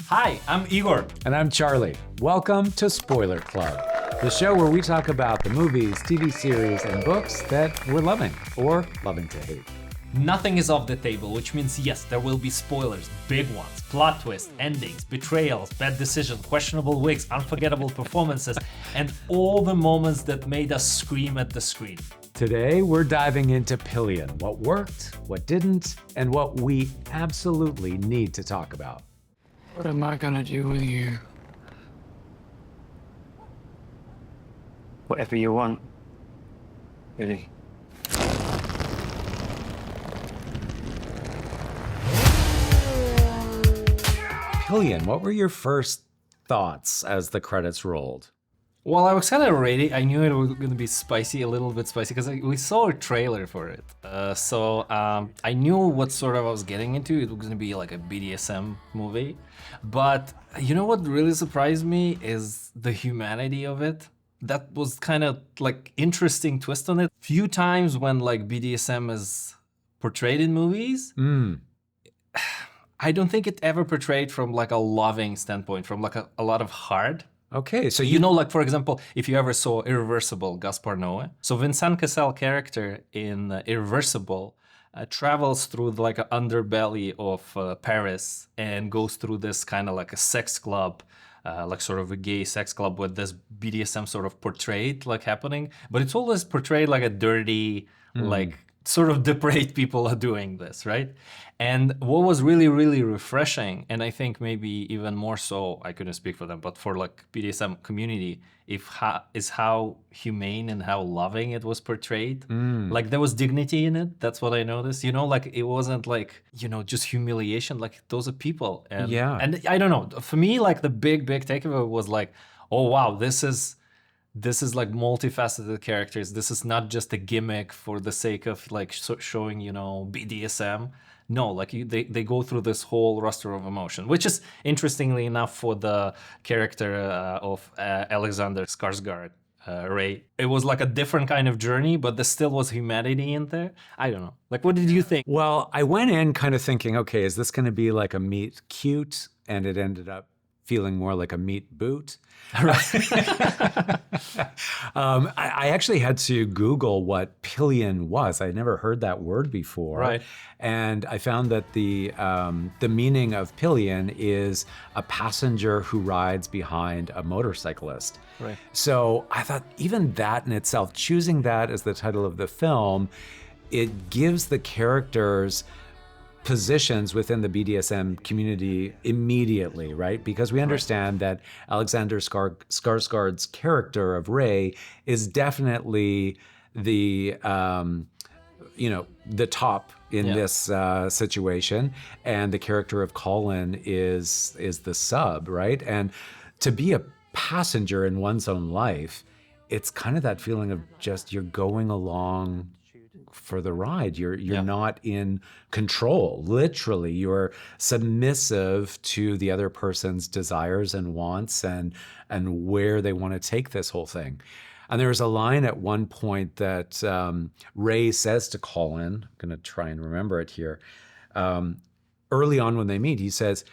Hi, I'm Igor. And I'm Charlie. Welcome to Spoiler Club, the show where we talk about the movies, TV series, and books that we're loving or loving to hate. Nothing is off the table, which means yes, there will be spoilers, big ones, plot twists, endings, betrayals, bad decisions, questionable wigs, unforgettable performances, and all the moments that made us scream at the screen. Today, we're diving into Pillion, what worked, what didn't, and what we absolutely need to talk about. What am I gonna do with you? Whatever you want, really. Pillion, what were your first thoughts as the credits rolled? Well, I was kind of ready. I knew it was going to be spicy, a little bit spicy, because we saw a trailer for it. So I knew what sort of I was getting into. It was going to be like a BDSM movie. But you know what really surprised me is the humanity of it. That was kind of like interesting twist on it. Few times when like BDSM is portrayed in movies, I don't think it ever portrayed from like a loving standpoint, from like a lot of heart. Okay, so You know, like for example, if you ever saw Irreversible, Gaspar Noé. So Vincent Cassel character in Irreversible travels through like an underbelly of Paris and goes through this kind of like a sex club, like sort of a gay sex club with this BDSM sort of portrayed like happening. But it's always portrayed like a dirty, like sort of depraved people are doing this, right? And what was really, really refreshing, and I think maybe even more so, I couldn't speak for them, but for like BDSM community, is how humane and how loving it was portrayed. Like there was dignity in it. That's what I noticed. You know, like it wasn't like, you know, just humiliation. Like those are people. And, Yeah. And I don't know. For me, like the big takeaway was like, oh wow, this is like multifaceted characters. This is not just a gimmick for the sake of like showing, you know, BDSM. No, like they go through this whole roster of emotion, which is interestingly enough for the character of Alexander Skarsgård, Ray. It was like a different kind of journey, but there still was humanity in there. I don't know. Like, what did you think? Well, I went in kind of thinking, okay, is this going to be like a meet cute? And it ended up feeling more like a meat boot. I actually had to Google what pillion was. I'd never heard that word before. Right. And I found that the meaning of pillion is a passenger who rides behind a motorcyclist. Right. So I thought even that in itself, choosing that as the title of the film, it gives the characters positions within the BDSM community immediately, right? Because we understand that Alexander Skarsgård's character of Ray is definitely the, the top in this situation, and the character of Colin is the sub, right? And to be a passenger in one's own life, it's kind of that feeling of just you're going along for the ride. You're not in control. Literally, you're submissive to the other person's desires and wants and where they want to take this whole thing. And there's a line at one point that Ray says to Colin, I'm going to try and remember it here. Early on when they meet, he says,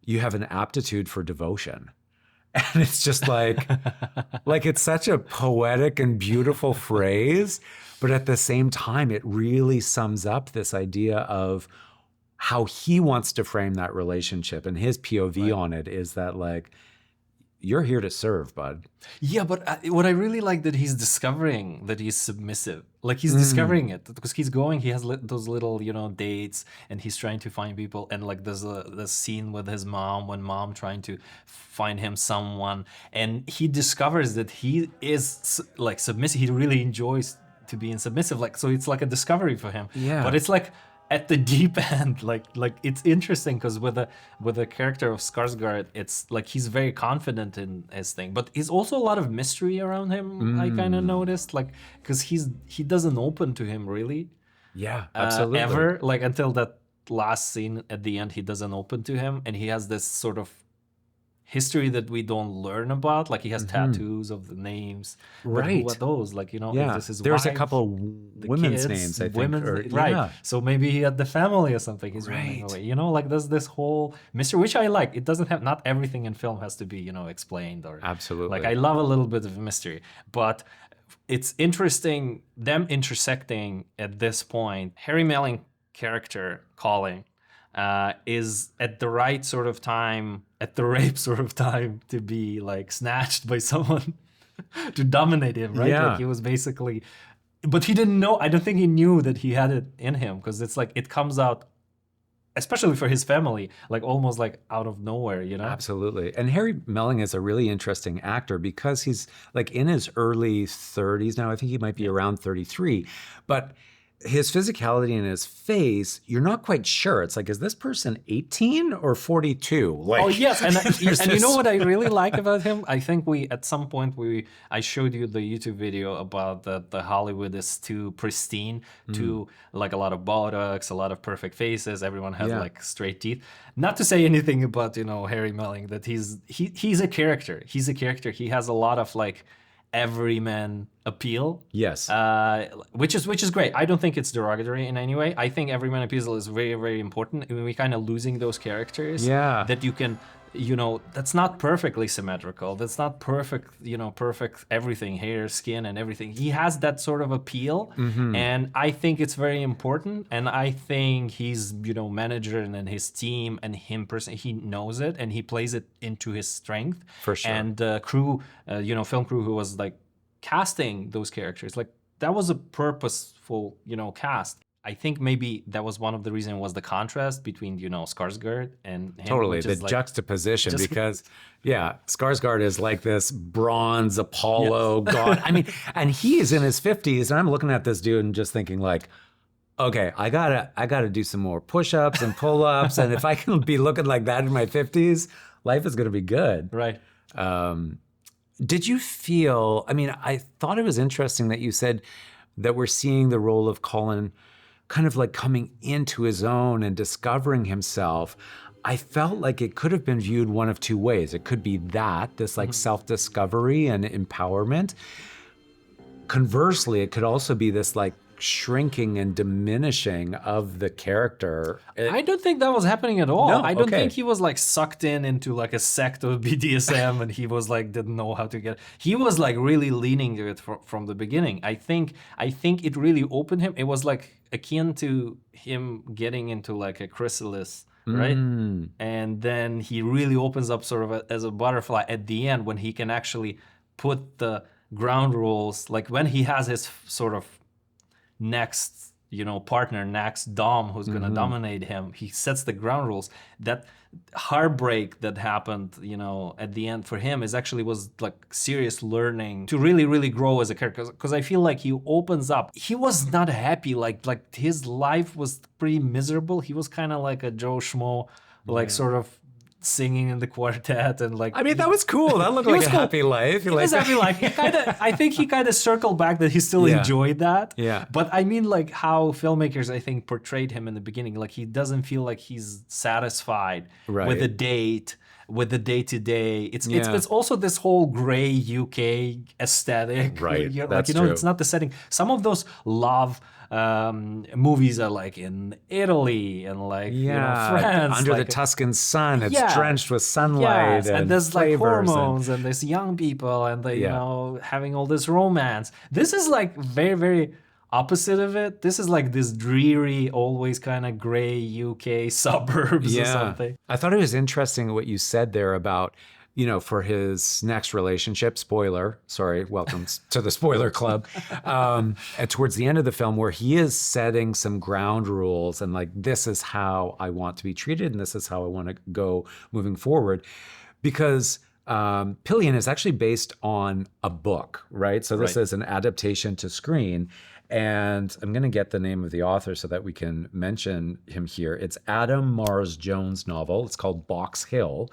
"You have an aptitude for devotion." And it's just like it's such a poetic and beautiful phrase, but at the same time, it really sums up this idea of how he wants to frame that relationship. And his POV on it is that like, you're here to serve, bud. Yeah, but what I really like that he's discovering that he's submissive. Like he's discovering it because he has those little, you know, dates, and he's trying to find people. And like there's the scene with his mom, when mom trying to find him someone, and he discovers that he is like submissive. He really enjoys to be submissive. Like, so it's like a discovery for him. Yeah. But it's like at the deep end, like it's interesting because with the character of Skarsgård, it's like he's very confident in his thing, but he's also a lot of mystery around him. I kind of noticed, like, because he doesn't open to him really. Yeah, absolutely. Ever, like until that last scene at the end, he doesn't open to him, and he has this sort of history that we don't learn about. Like he has tattoos of the names. But who are those? Like, you know, is this his There's a wife, couple the women's kids, names, I think. women's, right. So maybe he had the family or something. He's running away. You know, like there's this whole mystery, which I like. It doesn't have, not everything in film has to be, you know, explained or Absolutely. like I love a little bit of mystery, but it's interesting them intersecting at this point. Harry Melling character Colin is at the right sort of time, at the rape sort of time, to be like snatched by someone to dominate him, right? Yeah. Like he was basically, but he didn't know. I don't think he knew that he had it in him, because it's like it comes out, especially for his family, like almost like out of nowhere, you know? Absolutely. And Harry Melling is a really interesting actor because he's like in his early 30s now. I think he might be around 33. But his physicality and his face, you're not quite sure. It's like, is this person 18 or 42? Like, oh yes, and you know this- what I really like about him? I think at some point I showed you the YouTube video about the Hollywood is too pristine, too like a lot of Botox, a lot of perfect faces. Everyone has like straight teeth. Not to say anything about, you know, Harry Melling, that he's a character. He's a character. He has a lot of like everyman appeal. Yes. Which is great. I don't think it's derogatory in any way. I think everyman appeal is very, very important. I mean, we're kind of losing those characters. Yeah. That you can, you know, that's not perfectly symmetrical. That's not perfect, you know, perfect everything, hair, skin, and everything. He has that sort of appeal, and I think it's very important. And I think he's, you know, manager and his team and him personally, he knows it and he plays it into his strength. For sure. And the crew, you know, film crew who was like casting those characters, like that was a purposeful, you know, cast. I think maybe that was one of the reasons was the contrast between, you know, Skarsgård and him. Totally, the like, juxtaposition, because Skarsgård is like this bronze Apollo god. I mean, and he is in his 50s, and I'm looking at this dude and just thinking like, okay, I gotta do some more push-ups and pull-ups, and if I can be looking like that in my 50s, life is gonna be good. Right. Did you feel, I mean, I thought it was interesting that you said that we're seeing the role of Colin kind of like coming into his own and discovering himself. I felt like it could have been viewed one of two ways. It could be this like self-discovery and empowerment. Conversely, it could also be this like shrinking and diminishing of the character. I don't think that was happening at all. No? I don't Okay. think he was like sucked into like a sect of BDSM and he was like didn't know how to get. He was like really leaning to it from the beginning. I think it really opened him. It was like akin to him getting into like a chrysalis, right? And then he really opens up sort of as a butterfly at the end when he can actually put the ground rules, like when he has his sort of next, you know, partner, next dom who's going to dominate him, he sets the ground rules. That heartbreak that happened, you know, at the end for him was like serious learning to really, really grow as a character. Because I feel like he opens up. He was not happy. Like his life was pretty miserable. He was kind of like a Joe Schmo, like sort of singing in the quartet and like. I mean, that was cool. That looked like a happy life. It was happy life. I think he kind of circled back that he still enjoyed that. Yeah. But I mean, like how filmmakers, I think, portrayed him in the beginning. Like he doesn't feel like he's satisfied with a date, with the day-to-day. It's also this whole gray UK aesthetic. Right. Like, you know, it's not the setting. Some of those love movies are like in Italy and like you know, France, under like, the Tuscan sun, it's drenched with sunlight, and there's like flavors hormones and there's young people and they you know having all this romance. This is like very, very opposite of it. This is like this dreary, always kind of gray UK suburbs or something. I thought it was interesting what you said there about, you know, for his next relationship, welcome to the spoiler club, and towards the end of the film where he is setting some ground rules and like, this is how I want to be treated and this is how I want to go moving forward. Because Pillion is actually based on a book, right? So this is an adaptation to screen. And I'm going to get the name of the author so that we can mention him here. It's Adam Mars Jones' novel. It's called Box Hill.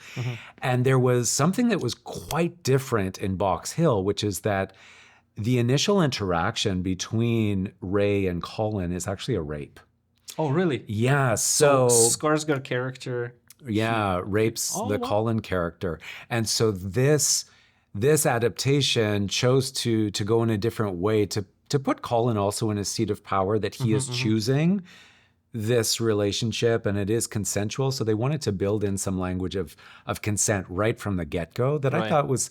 And there was something that was quite different in Box Hill, which is that the initial interaction between Ray and Colin is actually a rape. Oh, really? Yeah. So Skarsgård character rapes the wow. Colin character. And so this adaptation chose to go in a different way to put Colin also in a seat of power, that he is choosing this relationship and it is consensual. So they wanted to build in some language of consent right from the get-go that I Right. thought was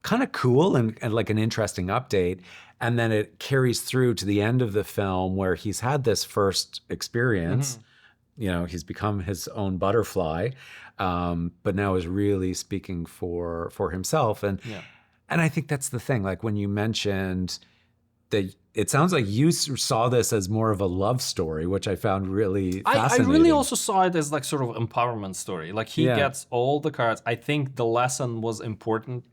kind of cool and like an interesting update. And then it carries through to the end of the film where he's had this first experience. You know, he's become his own butterfly, but now is really speaking for himself. And and I think that's the thing. Like when you mentioned that, it sounds like you saw this as more of a love story, which I found really I fascinating. really also saw it as like sort of empowerment story. Like he gets all the cards. I think the lesson was important,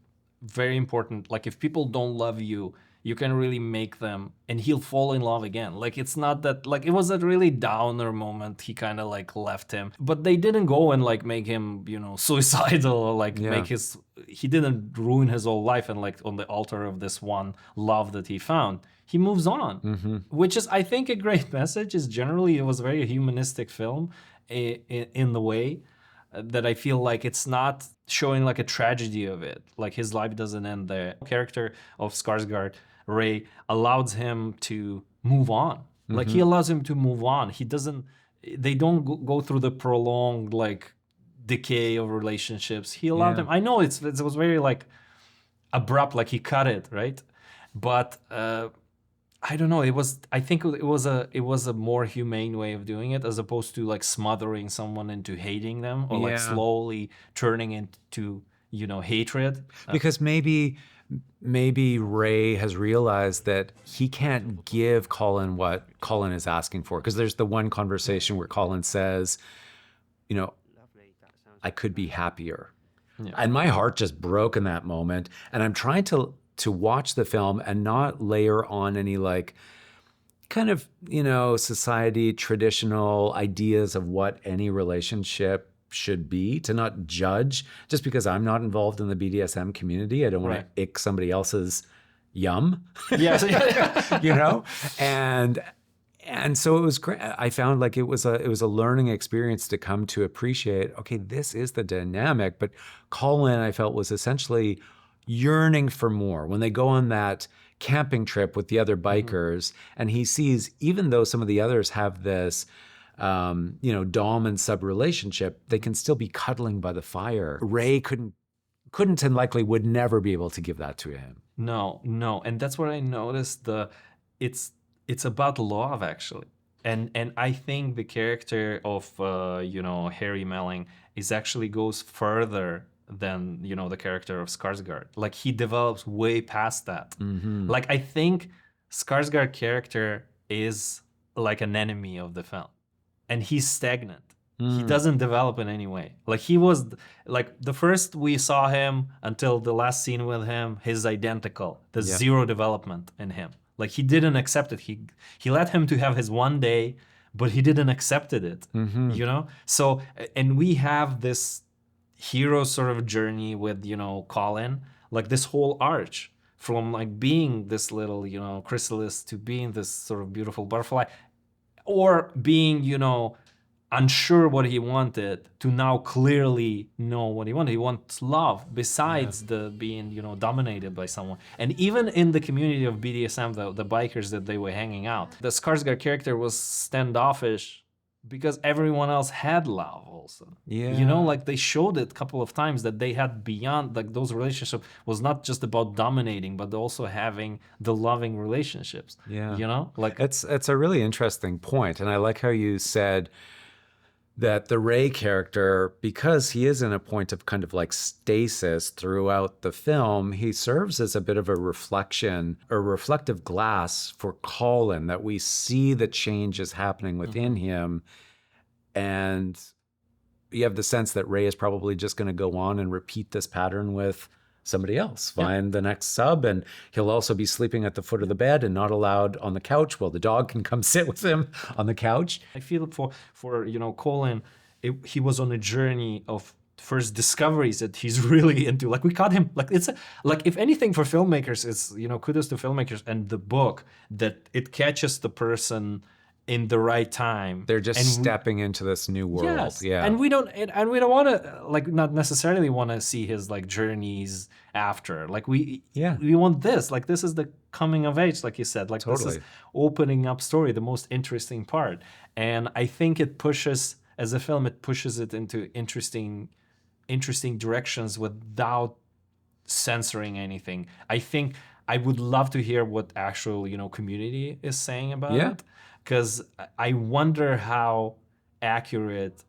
very important. Like if people don't love you, you can really make them, and he'll fall in love again. Like it's not that, like it was a really downer moment. He kind of like left him, but they didn't go and like make him, you know, suicidal or like make his, he didn't ruin his whole life and like on the altar of this one love that he found. He moves on, which is, I think, a great message. Is generally, it was a very humanistic film in the way that I feel like it's not showing like a tragedy of it. Like his life doesn't end there. The character of Skarsgård, Ray, allows him to move on. Like he allows him to move on. He doesn't, they don't go through the prolonged like decay of relationships. He allowed them. I know it was very like abrupt, like he cut it, right? But I don't know. I think it was a more humane way of doing it, as opposed to like smothering someone into hating them or like slowly turning into, you know, hatred. Because maybe Ray has realized that he can't give Colin what Colin is asking for. Because there's the one conversation where Colin says, you know, I could be happier. And my heart just broke in that moment. And I'm trying to watch the film and not layer on any like kind of, you know, society traditional ideas of what any relationship should be, to not judge just because I'm not involved in the BDSM community. I don't want to ick somebody else's yum. Yes. You know? And so it was great. I found like it was a learning experience to come to appreciate, okay, this is the dynamic. But Colin, I felt, was essentially yearning for more. When they go on that camping trip with the other bikers, and he sees, even though some of the others have this, you know, dom and sub relationship, they can still be cuddling by the fire. Ray couldn't and likely would never be able to give that to him. No, and that's what I noticed. It's about love, actually, and I think the character of you know, Harry Melling actually goes further than, you know, the character of Skarsgård. Like he develops way past that. Like I think Skarsgård character is like an enemy of the film, and he's stagnant. He doesn't develop in any way. Like he was like the first we saw him until the last scene with him, he's identical. There's zero development in him. Like he didn't accept it. He let him to have his one day, but he didn't accepted it. You know? So, and we have this hero sort of journey with, you know, Colin, like this whole arch from like being this little, you know, chrysalis to being this sort of beautiful butterfly, or being, you know, unsure what he wanted to now clearly know what he wanted. He wants love besides the being, you know, dominated by someone. And even in the community of BDSM, the bikers that they were hanging out, the Skarsgård character was standoffish because everyone else had love also. You know, like they showed it a couple of times that they had beyond, like those relationships was not just about dominating, but also having the loving relationships. You know, like it's a really interesting point. And I like how you said that the Ray character, because he is in a point of kind of like stasis throughout the film, he serves as a bit of a reflection, a reflective glass for Colin, that we see the changes happening within him. And you have the sense that Ray is probably just going to go on and repeat this pattern with somebody else, find the next sub, and he'll also be sleeping at the foot of the bed and not allowed on the couch while the dog can come sit with him on the couch. I feel for you know, Colin, he was on a journey of first discoveries that he's really into. Like we caught him, like it's like if anything for filmmakers, it's, you know, kudos to filmmakers and the book, that it catches the person in the right time. They're just And stepping into this new world. yes. Yeah. And we don't want to like not necessarily want to see his like journeys after. Like we want this. Like this is the coming of age, like you said. Like this is opening up story, the most interesting part. And I think it pushes as a film, it pushes it into interesting directions without censoring anything. I think I would love to hear what actual, community is saying about it. Because I wonder how accurate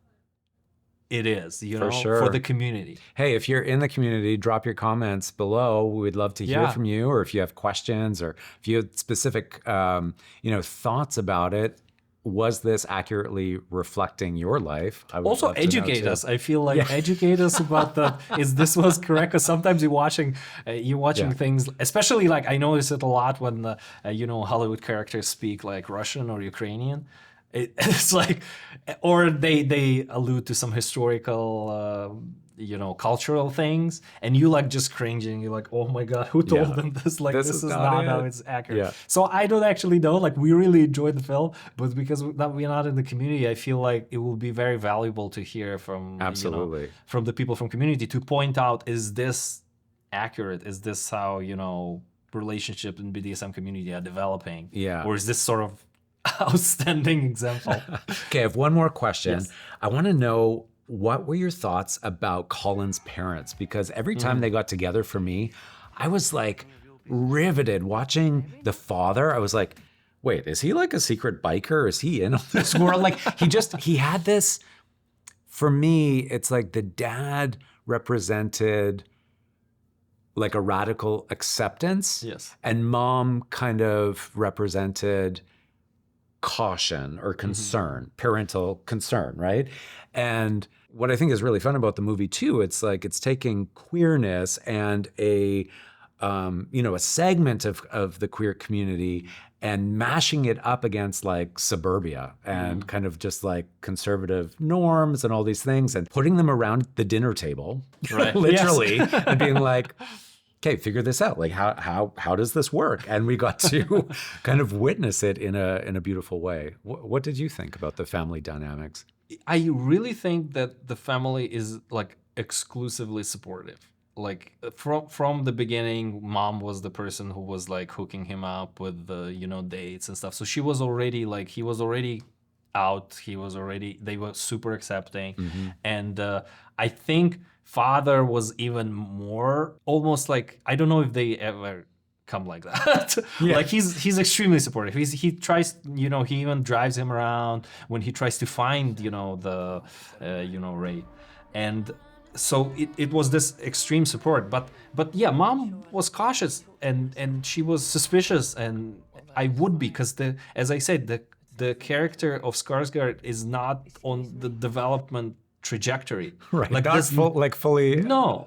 it is, for the community. Hey, if you're in the community, drop your comments below. We'd love to hear from you, or if you have questions, or if you have specific, thoughts about it. Was this accurately reflecting your life? I would also love to know educate too. us. I feel like educate us about is this was correct? Because sometimes you're watching things, especially like I notice it a lot when Hollywood characters speak like Russian or Ukrainian. It's like, or they allude to some historical cultural things, and you like just cringing. You're like, oh my god, who told them this? Like this is not how it's accurate. Yeah. So I don't actually know. Like we really enjoyed the film, but because we're not in the community, I feel like it will be very valuable to hear from from the people from community to point out, is this accurate? Is this how relationship in BDSM community are developing? Yeah. Or is this sort of outstanding example? Okay, I have one more question. Yes. I want to know, what were your thoughts about Colin's parents? Because every time they got together for me, I was like riveted watching the father. I was like, wait, is he like a secret biker? Is he in this world? Like he had this, for me, it's like the dad represented like a radical acceptance. Yes. And mom kind of represented caution or concern, parental concern, right? And what I think is really fun about the movie too, it's like it's taking queerness and a segment of the queer community and mashing it up against like suburbia and kind of just like conservative norms and all these things, and putting them around the dinner table, Right. literally, and being like, okay, figure this out. Like how does this work? And we got to kind of witness it in a beautiful way. What did you think about the family dynamics? I really think that the family is like exclusively supportive. Like from the beginning, mom was the person who was like hooking him up with the dates and stuff. So she was already like, he was already out. They were super accepting, and I think father was even more, almost like, I don't know if they ever come like that. Like he's extremely supportive. He tries, he even drives him around when he tries to find the Ray, and so it was this extreme support. But yeah, mom was cautious and she was suspicious, and I would be, because as I said, the character of Skarsgård is not on the development trajectory, right? Like not fully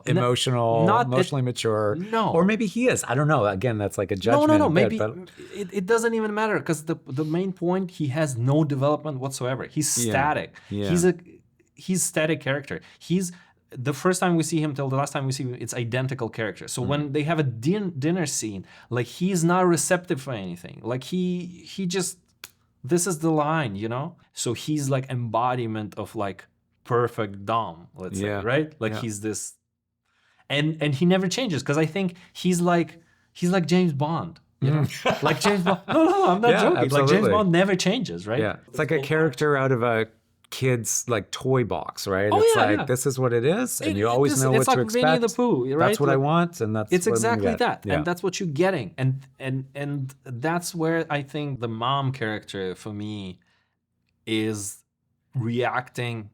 emotionally mature. No, or maybe he is. I don't know. Again, that's like a judgment. No. Maybe it doesn't even matter, because the main point, he has no development whatsoever. He's static. Yeah. He's static character. He's the first time we see him till the last time we see him, it's identical character. So when they have a dinner scene, like he's not receptive for anything. Like he just, this is the line, So he's like embodiment of like perfect dom, let's say, right? Like he's this, and he never changes, because I think he's like James Bond, like James Bond. No, I'm not joking. Absolutely. Like James Bond never changes, right? Yeah, it's like a character out of a kid's like toy box, right? It's this is what it is, and you always know what to expect. It's like Winnie the Pooh, right? That's what I want, and that's it's what exactly that, Yeah. and that's what you're getting, and that's where I think the mom character for me is reacting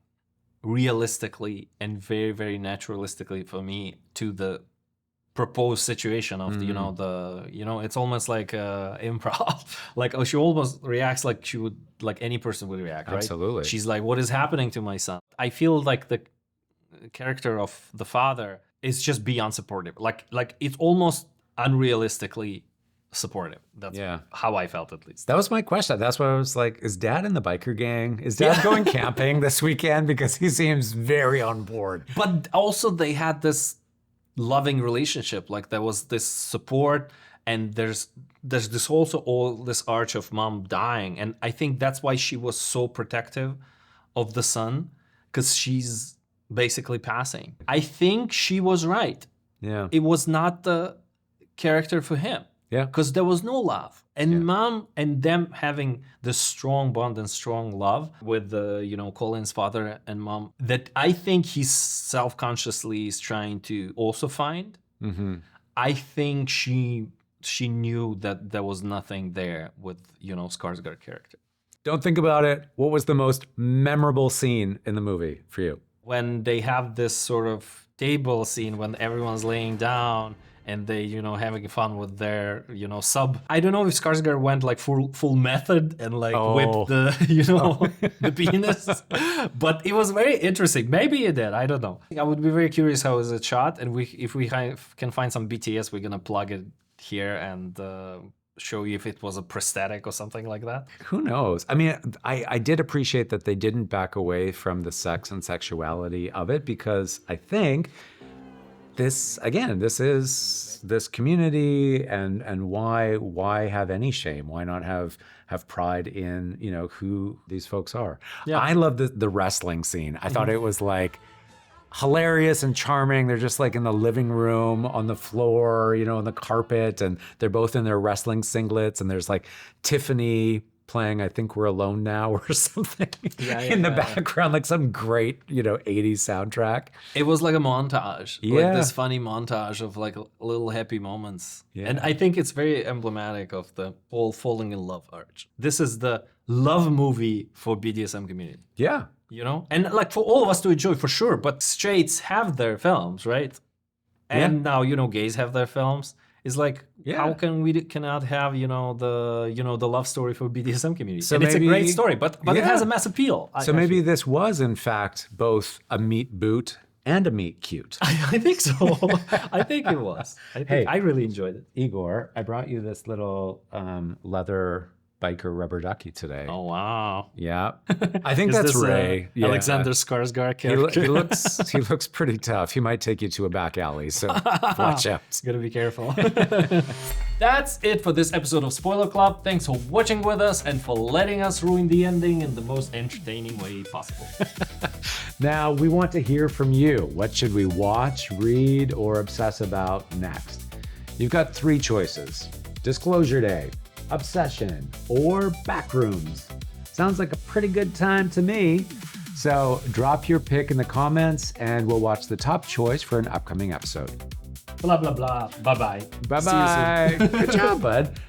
realistically and very, very naturalistically for me to the proposed situation of it's almost like improv. Like she almost reacts like she would, like any person would react, right? Absolutely. She's like, what is happening to my son? I feel like the character of the father is just beyond supportive. Like it's almost unrealistically supportive. That's how I felt, at least. That was my question. That's why I was like, is dad in the biker gang? Is dad going camping this weekend? Because he seems very on board. But also they had this loving relationship. Like there was this support, And there's this also all this arch of mom dying. And I think that's why she was so protective of the son, because she's basically passing. I think she was right. Yeah. It was not the character for him. Yeah. Because there was no love. And mom and them having this strong bond and strong love with Colin's father and mom, that I think he self-consciously is trying to also find. Mm-hmm. I think she knew that there was nothing there with, Skarsgård character. Don't think about it. What was the most memorable scene in the movie for you? When they have this sort of table scene when everyone's laying down and they, having fun with their, sub. I don't know if Skarsgård went like full method and like whipped the, the penis, but it was very interesting. Maybe it did. I don't know. I would be very curious how is it shot, and if we can find some BTS, we're gonna plug it here and show you if it was a prosthetic or something like that. Who knows? I mean, I did appreciate that they didn't back away from the sex and sexuality of it, because I think this is this community, and why have any shame? Why not have pride in, who these folks are? Yeah. I love the wrestling scene. I thought it was like hilarious and charming. They're just like in the living room on the floor, on the carpet, and they're both in their wrestling singlets, and there's like Tiffany playing I Think We're Alone Now or something in the background, like some great, 80s soundtrack. It was like a montage, like this funny montage of like little happy moments. Yeah. And I think it's very emblematic of the whole falling in love arch. This is the love movie for BDSM community. Yeah. And like for all of us to enjoy for sure, but straights have their films, right? And now, gays have their films. It's like, how can we cannot have, the love story for BDSM community? So and it's a great story, but it has a mass appeal. So maybe this was, in fact, both a meat boot and a meat cute. I think so. I think it was. I really enjoyed it. Igor, I brought you this little leather biker rubber ducky today. Oh, wow. Yeah. I think that's Ray. Alexander Skarsgård character. He looks pretty tough. He might take you to a back alley, so watch out. Gotta be careful. That's it for this episode of Spoiler Club. Thanks for watching with us and for letting us ruin the ending in the most entertaining way possible. Now, we want to hear from you. What should we watch, read, or obsess about next? You've got 3 choices. Disclosure Day, Obsession, or Backrooms. Sounds like a pretty good time to me. So drop your pick in the comments and we'll watch the top choice for an upcoming episode. Blah, blah, blah. Bye-bye. Bye-bye. Good job, bud.